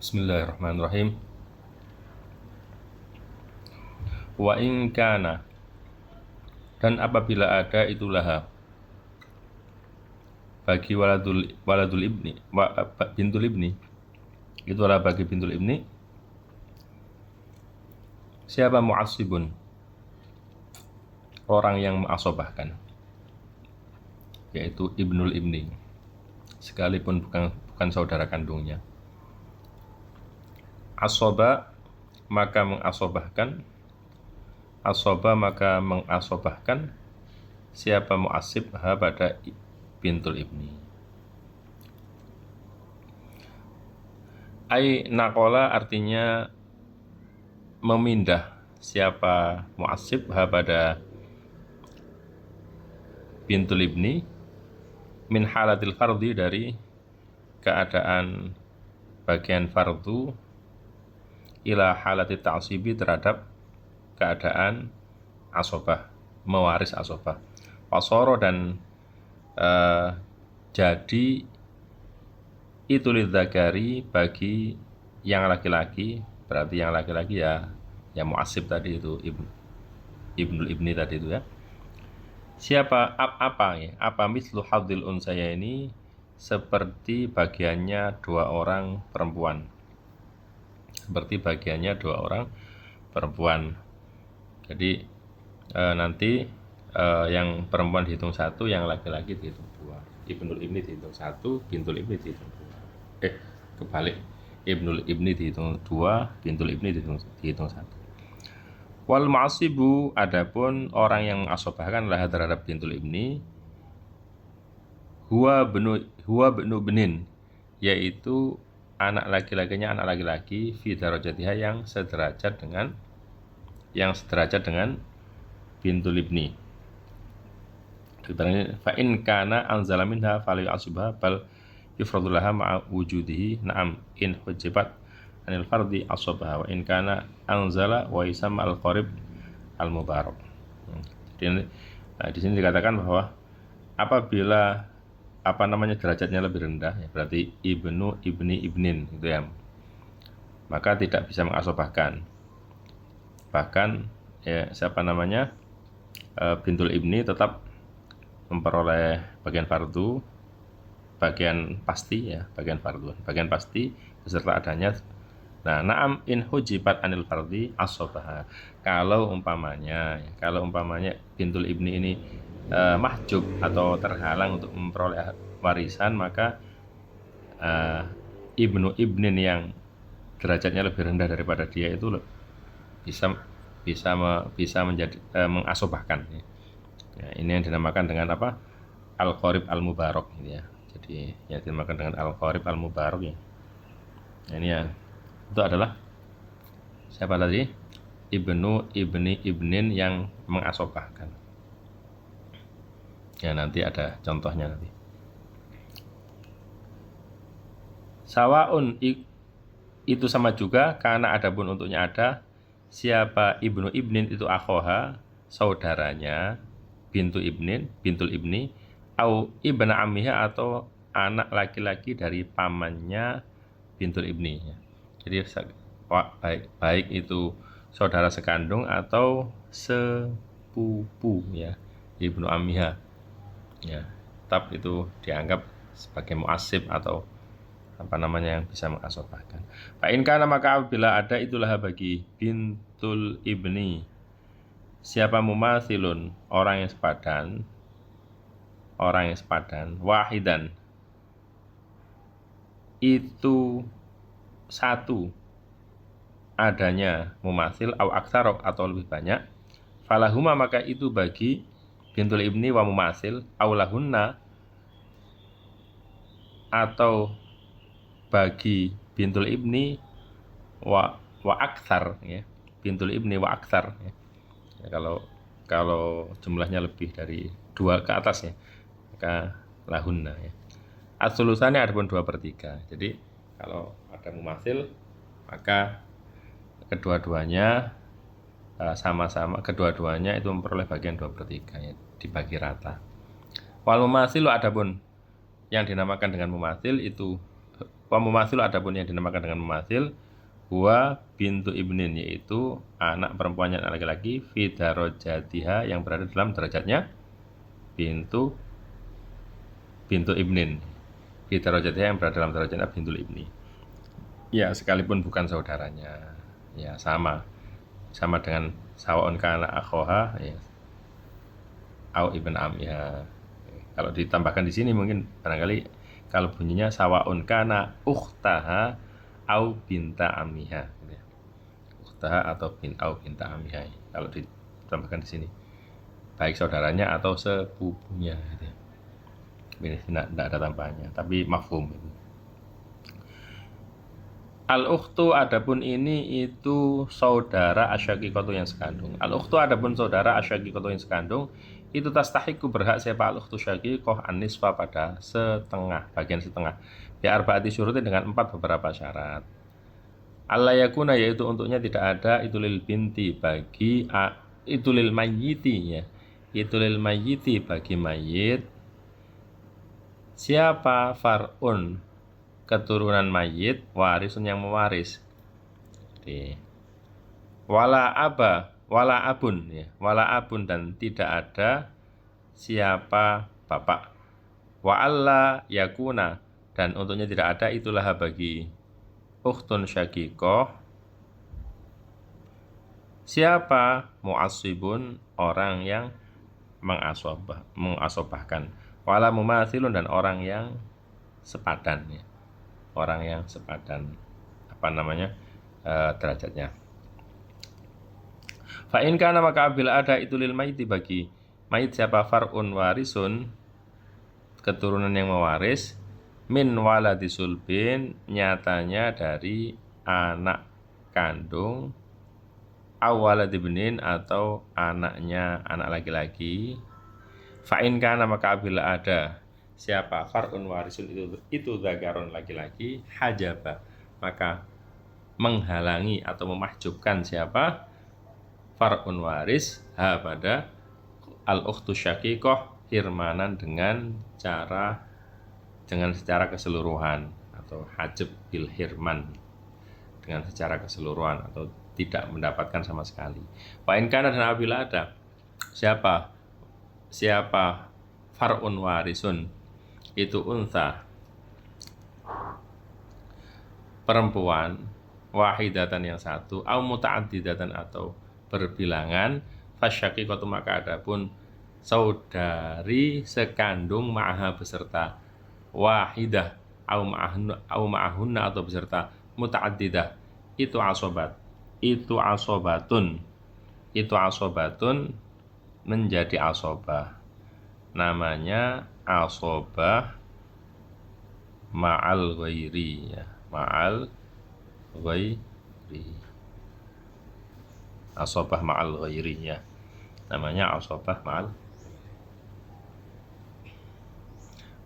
Bismillahirrahmanirrahim. Wa in kana, dan apabila ada itulah bagi waladul ibni bintul ibni, itulah bagi bintul ibni siapa mu'assibun, orang yang mengasobahkan, yaitu ibnul ibni, sekalipun bukan saudara kandungnya. Asoba maka mengasobahkan, asoba maka mengasobahkan siapa mu'assib pada bintul ibni. Ai nakola artinya memindah siapa mu'assib pada bintul ibni min halatil fardhi, dari keadaan bagian fardu, ila halati ta'sibi, terhadap keadaan asobah, mewaris asobah. Pasoro, dan jadi itu lidzakari bagi yang laki-laki, berarti yang laki-laki ya mu'assib tadi itu, ibnul ibni tadi itu ya. Siapa apa mislu hadzil unsaya, ini seperti bagiannya dua orang perempuan, seperti bagiannya dua orang perempuan. Jadi nanti yang perempuan dihitung satu, yang laki-laki dihitung dua. Ibnul ibni dihitung satu, bintul ibni dihitung dua. Kebalik, ibnul ibni dihitung dua, bintul ibni dihitung satu. Wal ma'asibu, adapun orang yang mengasobahkan lah terhadap bintul ibni, huwa benu benin, yaitu anak laki-lakinya anak laki-laki, fi darajatiha, yang sederajat dengan bintul ibni. Fa in kana anzala minha fali asubha bal yufradulaha ma'a wujudihi, na'am in hujibat anil fardi asubha, wa in kana anzala wa isam al qarib al mubarak. Jadi di sini dikatakan bahwa apabila derajatnya lebih rendah, ya, berarti ibnu ibni ibnin gitu ya, maka tidak bisa mengasobahkan. Bahkan ya bintul ibni tetap memperoleh bagian fardu, bagian pasti beserta adanya. Nah, na'am in hujibat anil fardi asobah, kalau umpamanya bintul ibni ini mahjub atau terhalang untuk memperoleh warisan, maka ibnu ibnin yang derajatnya lebih rendah daripada dia itu bisa menjadi mengasobahkan. Ya, ini yang dinamakan dengan apa? Al-Qarib al-Mubarak, ya. Jadi yang dinamakan dengan Al-Qarib al-Mubarak ya. Nah, ini ya, itu adalah siapa tadi? Ibnu ibni ibnin yang mengasobahkan. Ya, nanti ada contohnya nanti. Sawaun, itu sama juga, karena adapun untuknya ada siapa ibnu ibnin itu akhoha, saudaranya bintul ibni, au ibna ammiha, atau anak laki-laki dari pamannya bintul ibni ya. Jadi baik itu saudara sekandung atau sepupu ya, ibnu ammiha ya, tetap itu dianggap sebagai mu'assib atau yang bisa mengasobahkan. Fa in kana, maka apabila ada itulah bagi bintul ibni siapa mumathilun, orang yang sepadan, wahidan, itu satu adanya mumathil, au aktsara, atau lebih banyak, falahuma, maka itu bagi bintul ibni wa mumathil, au lahunna, atau bagi bintul ibni wa aktsar ya, bintul ibni wa aktsar ya. Ya, kalau jumlahnya lebih dari 2 ke atas ya, maka lahunna ya. As-sulusannya adapun 2/3. Jadi kalau ada mumathil, maka kedua-duanya itu memperoleh bagian 2/3 ya, dibagi rata. Wal mumathil, adapun yang dinamakan dengan mumathil itu Wa mumatsil adapun yang dinamakan dengan mumatsil huwa bintu ibnin, yaitu anak perempuannya anak laki-laki, fi darajatiha yang berada dalam derajatnya bintu ibnin, fi darajatiha yang berada dalam derajatnya bintul ibni. Ya, sekalipun bukan saudaranya. Ya, sama dengan sawaun kana akhoha, ya, au ibn amnya. Kalau ditambahkan di sini mungkin barangkali kalau bunyinya sawaun kana ukhtaha au binta amiha, gitu ya. Ukhtaha atau binta amiha. Kalau ditambahkan di sini baik saudaranya atau sepupunya, gitu ya. Ini tidak ada tambahannya, tapi mafhum. Al-ukhtu adapun ini itu saudara asyakikotu yang sekandung. Al-ukhtu adapun saudara asyakikotu yang sekandung itu tastahiku berhak siapa al-ukhtu syakikoh an-nisfa pada setengah, bagian setengah. Bi arba'ati syurutin dengan 4 beberapa syarat. Allah yakuna yaitu untuknya tidak ada itu lil binti bagi itu lil mayyiti, ya. Itu lil mayyiti bagi mayit siapa far'un keturunan mayit warisun yang mewaris. Jadi, wala abun, ya, wala abun dan tidak ada siapa bapak. Wa alla yakuna dan untuknya tidak ada itulah bagi ukhtun syakikoh siapa mu'assibun orang yang mengasobahkan, wala mumathilun dan orang yang sepadan, ya. Orang yang sepadan derajatnya. Fa in kana maka bila ada itu lil maiti bagi mayit siapa far'un warisun keturunan yang mewaris min waladi sulbin nyatanya dari anak kandung awaladi benin atau anaknya anak laki-laki. Fa in kana maka bila ada siapa far'un warisun itu zakaron laki-laki hajaba maka menghalangi atau memahjubkan siapa far'un waris pada al-ukhtu syakikoh hirmanan dengan secara keseluruhan atau hajab bil hirman dengan secara keseluruhan atau tidak mendapatkan sama sekali. Wa in kana dan apabila ada siapa far'un warisun itu unsa perempuan wahidatan yang satu au muta'addidatan atau berbilangan fasyaqiqatu maka adapun saudari sekandung ma'aha beserta wahidah au ma'ahunna atau beserta muta'addidah itu asobatun menjadi asobah, namanya asobah ma'al ghairi, ya, ma'al ghairi, asobah ma'al ghairi, ya, namanya asobah ma'al.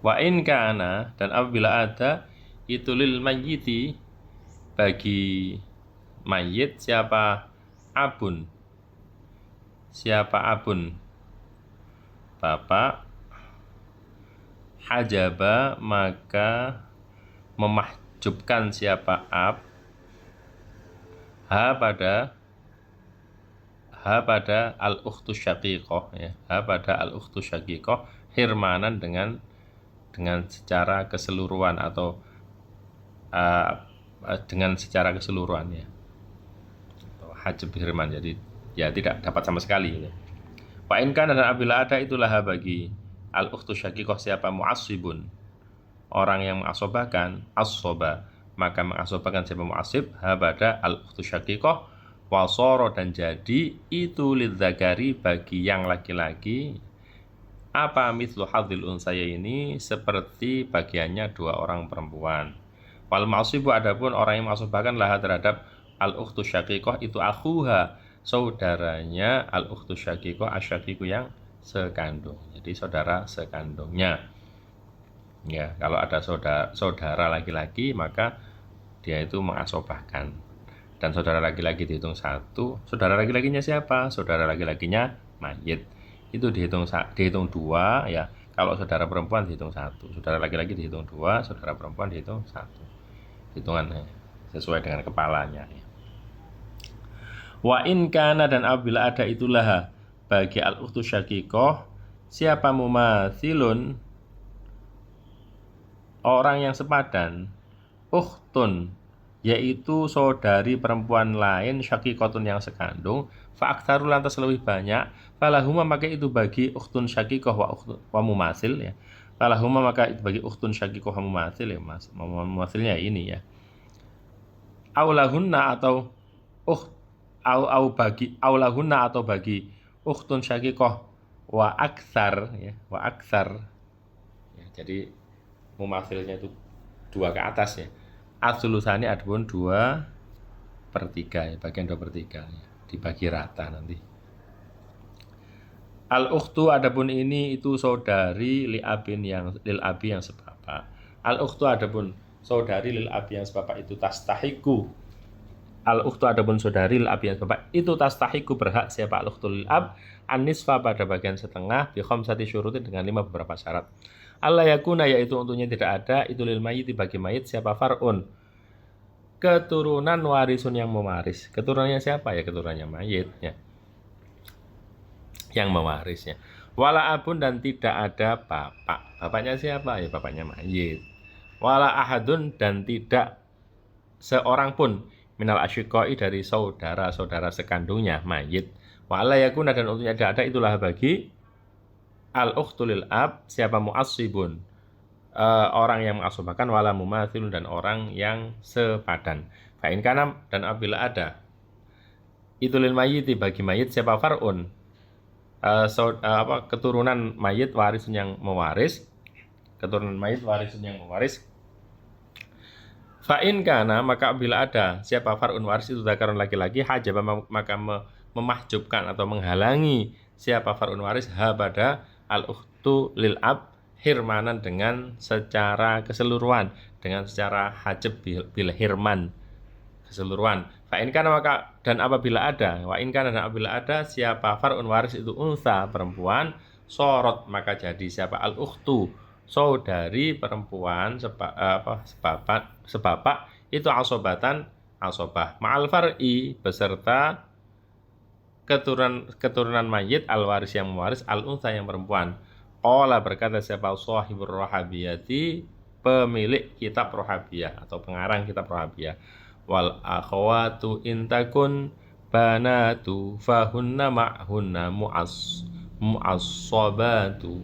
Wa in kana dan apabila ada itu lil mayyiti bagi mayit siapa abun bapak hajaba maka memahjubkan siapa ab pada al-ukhtu syaqiqah, ya, pada al-ukhtu syaqiqah hirmanan dengan secara keseluruhan atau dengan secara keseluruhan, ya, atau hajab hirman, jadi ya tidak dapat sama sekali, ya. Wa in kana dan apabila ada itulah bagi al-ukhtu syaqiqah siapa mu'assibun orang yang mengasobahkan asoba maka mengasobahkan siapa mu'assib pada al-ukhtu syaqiqah wasoro dan jadi itu lidzakari bagi yang laki-laki apa mithlu hadzil unsaya ini seperti bagiannya 2 orang perempuan. Wal ma'asibu adapun orang yang mengasobahkan laha terhadap al-ukhtu syaqiqah itu akhuha saudaranya al-ukhtu syaqiqah asyaqiqu yang sekandung, jadi saudara sekandungnya, ya. Kalau ada saudara laki-laki maka dia itu mengasobahkan dan saudara laki-laki dihitung 1. Saudara laki-lakinya siapa? Saudara laki-lakinya mayit itu dihitung 2, ya. Kalau saudara perempuan dihitung 1, saudara laki-laki dihitung 2, saudara perempuan dihitung 1. hitungannya sesuai dengan kepalanya. Wa in kana, dan apabila ada itulah bagi al-ukhtu syaqiqah siapa mumatsilun, orang yang sepadan, ukhtun yaitu saudari perempuan lain, syaqiqatun yang sekandung, fa aktsaru lantas lebih banyak, falahuma maka itu bagi ukhtun syaqiqah wa mumatsil ya. Falahuma maka itu bagi ukhtun syaqiqah wa mumatsil ya, mumatsilnya ini ya. Aulahunna atau aulahunna atau bagi ukhtun syaqiqah wa aksar ya, wa aksar ya, jadi mumatsilnya itu 2 ke atas ya. As-sulusani adapun 2/3 ya, bagian 2/3 ya, dibagi rata nanti. Al-ukhtu adapun ini itu saudari lil abi yang sebapak. Al-ukhtu adapun saudari lil abi yang sebapak itu tastahiku. Al-ukhtu adapun saudari lil abi yang sebapak itu tastahiku berhak siapa al-ukhtu lil ab an-nisfa pada bagian setengah bi khamsati syurutin dengan 5 beberapa syarat. Allah yakuna yaitu untuknya tidak ada itu lil mayyit bagi mayit siapa far'un, keturunan warisun yang mewaris. Keturunannya siapa ya? Keturunannya mayit ya, yang mewarisnya. Wala abun, dan tidak ada bapak. Bapaknya siapa ya? Bapaknya mayit. Wala ahadun, dan tidak seorang pun minal asyiqai dari saudara-saudara sekandungnya mayit. Wala yakuna, dan untuknya tidak ada itulah bagi al-ukhtu lil ab siapa mu'assibun, orang yang mengasobahkan, wala mumathilun, dan orang yang sepadan. Fa in kana, dan apabila ada itu lil mayyiti bagi mayit siapa far'un, keturunan mayit warisun yang mewaris, keturunan mayit warisun yang mewaris. Fa in kana, maka apabila ada siapa far'un waris itu zakarun laki-laki, hajaba maka memahjubkan atau menghalangi siapa far'un waris pada al-ukhtu lil ab hirmanan dengan secara keseluruhan, dengan secara hajab bil hirman keseluruhan. Fa in kana, maka dan apabila ada, wa in kana, dan apabila ada siapa far'un waris itu unsa perempuan, sorot maka jadi siapa al-ukhtu saudari perempuan sebapak itu asobatan asobah ma'al far'i beserta keturunan mayit al-waris yang mewaris al-unsa yang perempuan. Qala berkata siapa sahibur rohabiyati, pemilik kitab rohabiyah atau pengarang kitab rohabiyah, wal akhwatu intakun banatu fahunna ma'hunna mu'assobatu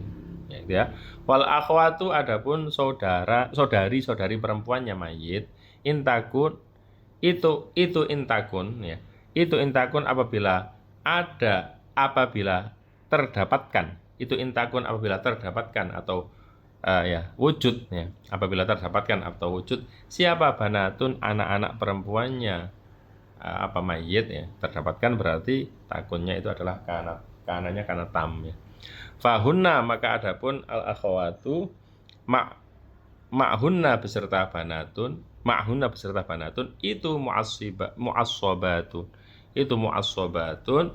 ya. Wal akhwatu adapun saudari perempuannya mayit, intakun itu intakun ya. Itu intakun apabila terdapatkan, itu intakun apabila terdapatkan atau wujud ya, apabila terdapatkan atau wujud siapa banatun anak-anak perempuannya mayit ya, terdapatkan berarti takunnya itu adalah kanannya kana tam ya. Fahunna maka adapun al akhwatu ma'hunna beserta banatun itu mu'assobatun, itu mu'assobatun.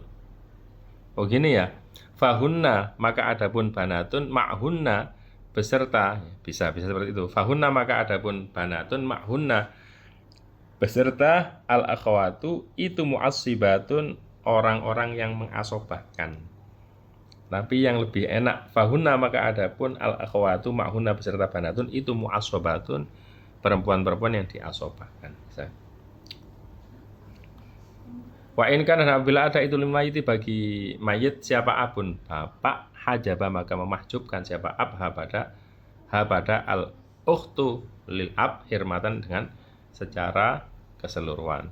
Oh gini ya. Fahunna maka adapun banatun ma'hunna beserta, bisa seperti itu. Fahunna maka adapun banatun ma'hunna beserta al akhwatu itu mu'assibatun, orang-orang yang mengasobahkan. Tapi yang lebih enak fahunna maka adapun al akhwatu ma'hunna beserta banatun itu mu'assobatun, perempuan-perempuan yang diasobahkan. Wa in kana, apabila ada itu lil mayyit bagi mayit siapa abun bapak, hajaba maka memahjubkan siapa ab pada al ukhtu lil ab hirmatan dengan secara keseluruhan.